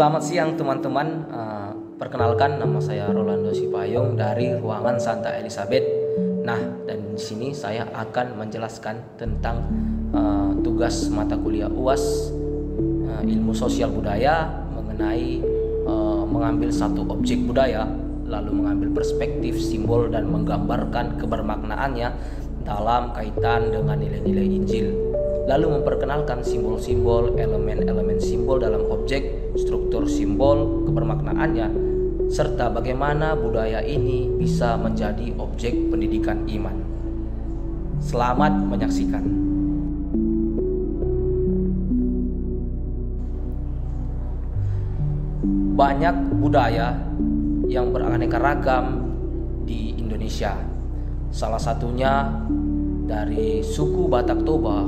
Selamat siang teman-teman. Perkenalkan, nama saya Rolando Sipayung dari Ruangan Santa Elizabeth. Nah, dan di sini saya akan menjelaskan tentang tugas mata kuliah UAS Ilmu Sosial Budaya mengenai mengambil satu objek budaya, lalu mengambil perspektif, simbol, dan menggambarkan kebermaknaannya dalam kaitan dengan nilai-nilai Injil. Lalu memperkenalkan simbol-simbol, elemen-elemen simbol dalam objek, struktur simbol, kebermaknaannya, serta bagaimana budaya ini bisa menjadi objek pendidikan iman. Selamat menyaksikan. Banyak budaya yang beraneka ragam di Indonesia. Salah satunya dari suku Batak Toba,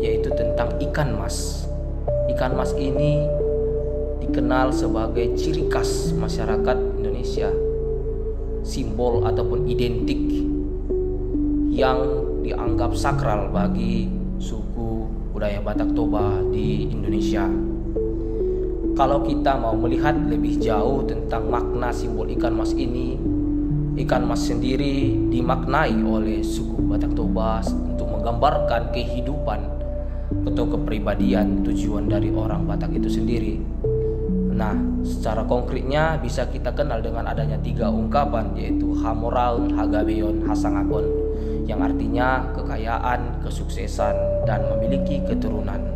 yaitu tentang ikan mas. Ikan mas ini dikenal sebagai ciri khas masyarakat Indonesia, simbol ataupun identik yang dianggap sakral bagi suku budaya Batak Toba di Indonesia. Kalau kita mau melihat lebih jauh tentang makna simbol ikan mas ini, ikan mas sendiri dimaknai oleh suku Batak Toba untuk menggambarkan kehidupan atau kepribadian tujuan dari orang Batak itu sendiri. Nah, secara konkretnya bisa kita kenal dengan adanya 3 ungkapan, yaitu Hamoraun, Hagabeon, Hasangakon, yang artinya kekayaan, kesuksesan, dan memiliki keturunan.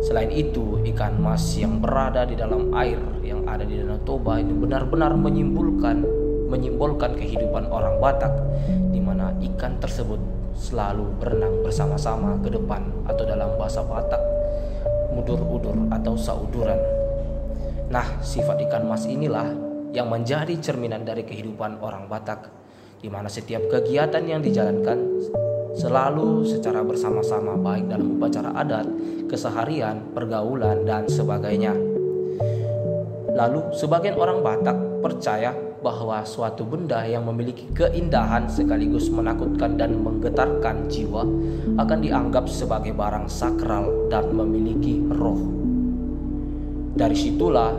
Selain itu, ikan mas yang berada di dalam air yang ada di Danau Toba ini benar-benar menyimbolkan kehidupan orang Batak, di mana ikan tersebut selalu berenang bersama-sama ke depan, atau dalam bahasa Batak mudur-udur atau sauduran. Nah, sifat ikan mas inilah yang menjadi cerminan dari kehidupan orang Batak, di mana setiap kegiatan yang dijalankan selalu secara bersama-sama, baik dalam upacara adat, keseharian, pergaulan, dan sebagainya. Lalu, sebagian orang Batak percaya bahwa suatu benda yang memiliki keindahan sekaligus menakutkan dan menggetarkan jiwa akan dianggap sebagai barang sakral dan memiliki roh. Dari situlah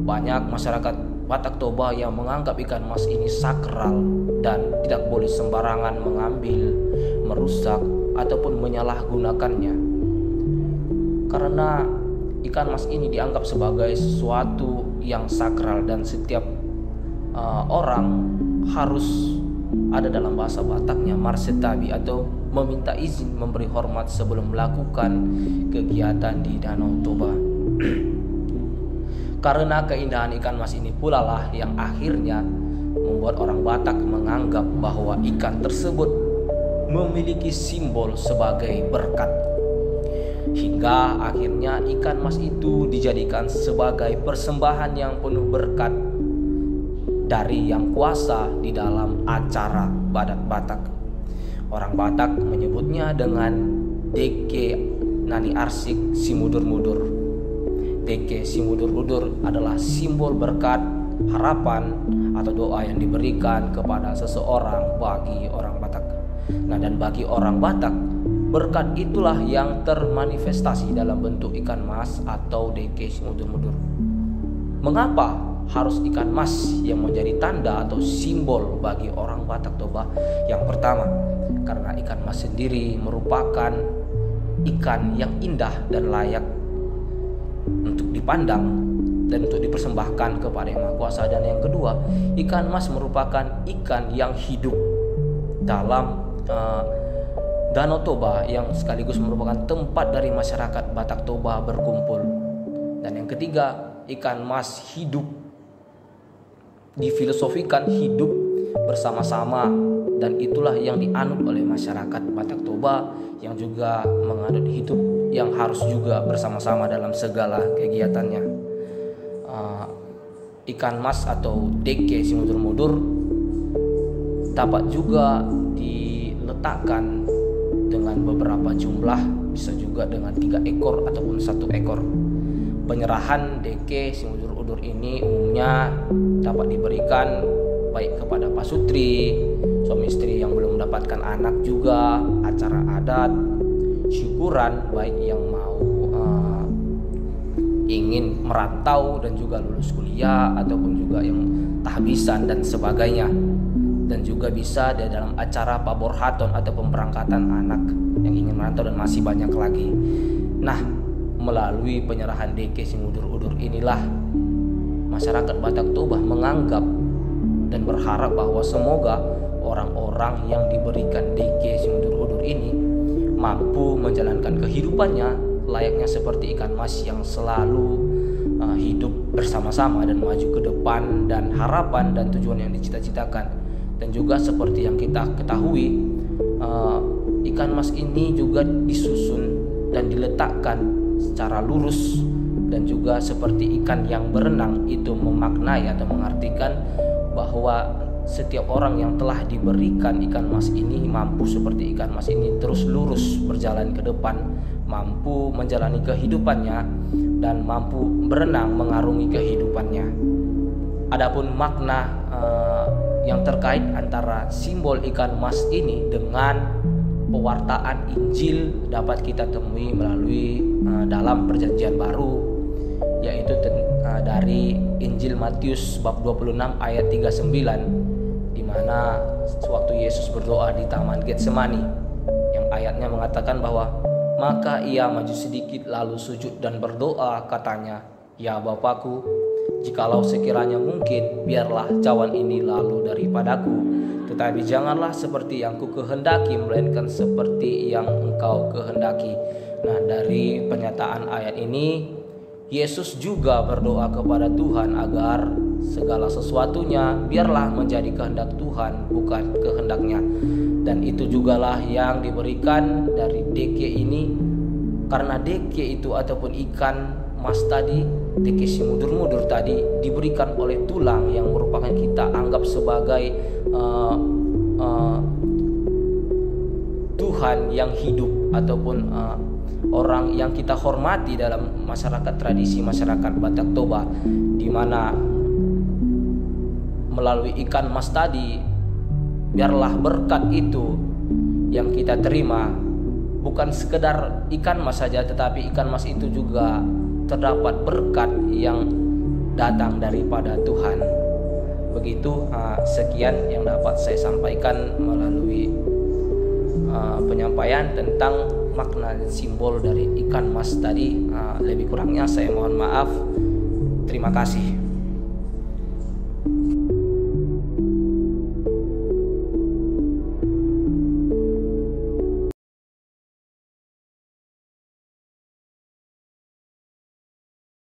banyak masyarakat Batak Toba yang menganggap ikan mas ini sakral dan tidak boleh sembarangan mengambil, merusak, ataupun menyalahgunakannya. Karena ikan mas ini dianggap sebagai sesuatu yang sakral dan setiap orang harus ada dalam bahasa Bataknya marsetabi, atau meminta izin, memberi hormat sebelum melakukan kegiatan di Danau Toba. Karena keindahan ikan mas ini pula lah yang akhirnya membuat orang Batak menganggap bahwa ikan tersebut memiliki simbol sebagai berkat. Hingga akhirnya ikan mas itu dijadikan sebagai persembahan yang penuh berkat dari Yang Kuasa di dalam acara Badak Batak. Orang Batak menyebutnya dengan Deke Nani Arsik Simudur-mudur. Deke Simudur-mudur adalah simbol berkat, harapan, atau doa yang diberikan kepada seseorang bagi orang Batak. Nah, dan bagi orang Batak, berkat itulah yang termanifestasi dalam bentuk ikan mas atau Deke Simudur-mudur. Mengapa harus ikan mas yang menjadi tanda atau simbol bagi orang Batak Toba? Yang pertama, karena ikan mas sendiri merupakan ikan yang indah dan layak untuk dipandang dan untuk dipersembahkan kepada Yang Maha Kuasa. Dan yang kedua, ikan mas merupakan ikan yang hidup dalam Danau Toba, yang sekaligus merupakan tempat dari masyarakat Batak Toba berkumpul. Dan yang ketiga, ikan mas hidup difilosofikan hidup bersama-sama, dan itulah yang dianut oleh masyarakat Batak Toba yang juga menganut hidup yang harus juga bersama-sama dalam segala kegiatannya. Ikan mas atau Deke Simudur-mudur dapat juga diletakkan dengan beberapa jumlah, bisa juga dengan 3 ekor ataupun 1 ekor. Penyerahan Deke Simudur-mudur ini umumnya dapat diberikan baik kepada pasutri, suami istri yang belum mendapatkan anak, juga acara adat, syukuran baik yang mau ingin merantau dan juga lulus kuliah, ataupun juga yang tahbisan dan sebagainya. Dan juga bisa di dalam acara paborhaton atau pemberangkatan anak yang ingin merantau, dan masih banyak lagi. Nah, melalui penyerahan DK Singudur-Udur inilah masyarakat Batak Toba menganggap dan berharap bahwa semoga orang-orang yang diberikan DK Singudur-Udur ini mampu menjalankan kehidupannya layaknya seperti ikan mas yang selalu hidup bersama-sama dan maju ke depan, dan harapan dan tujuan yang dicita-citakan. Dan juga seperti yang kita ketahui, ikan mas ini juga disusun dan diletakkan secara lurus, dan juga seperti ikan yang berenang itu memaknai atau mengartikan bahwa setiap orang yang telah diberikan ikan mas ini mampu seperti ikan mas ini terus lurus berjalan ke depan, mampu menjalani kehidupannya dan mampu berenang mengarungi kehidupannya. Adapun makna yang terkait antara simbol ikan mas ini dengan pewartaan Injil dapat kita temui melalui dalam Perjanjian Baru, yaitu dari Injil Matius bab 26 ayat 39, di mana sewaktu Yesus berdoa di Taman Getsemani, yang ayatnya mengatakan bahwa maka ia maju sedikit lalu sujud dan berdoa, katanya, "Ya Bapakku, jikalau sekiranya mungkin, biarlah cawan ini lalu daripadaku, tetapi janganlah seperti yang ku kehendaki, melainkan seperti yang engkau kehendaki." Nah, dari pernyataan ayat ini, Yesus juga berdoa kepada Tuhan agar segala sesuatunya biarlah menjadi kehendak Tuhan, bukan kehendaknya. Dan itu jugalah yang diberikan dari DK ini, karena DK itu ataupun ikan mas tadi, DK Singudur-Udur tadi, diberikan oleh tulang yang merupakan kita anggap sebagai Tuhan yang hidup, ataupun orang yang kita hormati dalam masyarakat tradisi masyarakat Batak Toba, di mana melalui ikan mas tadi biarlah berkat itu yang kita terima bukan sekedar ikan mas saja, tetapi ikan mas itu juga terdapat berkat yang datang daripada Tuhan. Begitu, sekian yang dapat saya sampaikan melalui penyampaian tentang makna dan simbol dari ikan mas tadi. Lebih kurangnya saya mohon maaf. Terima kasih.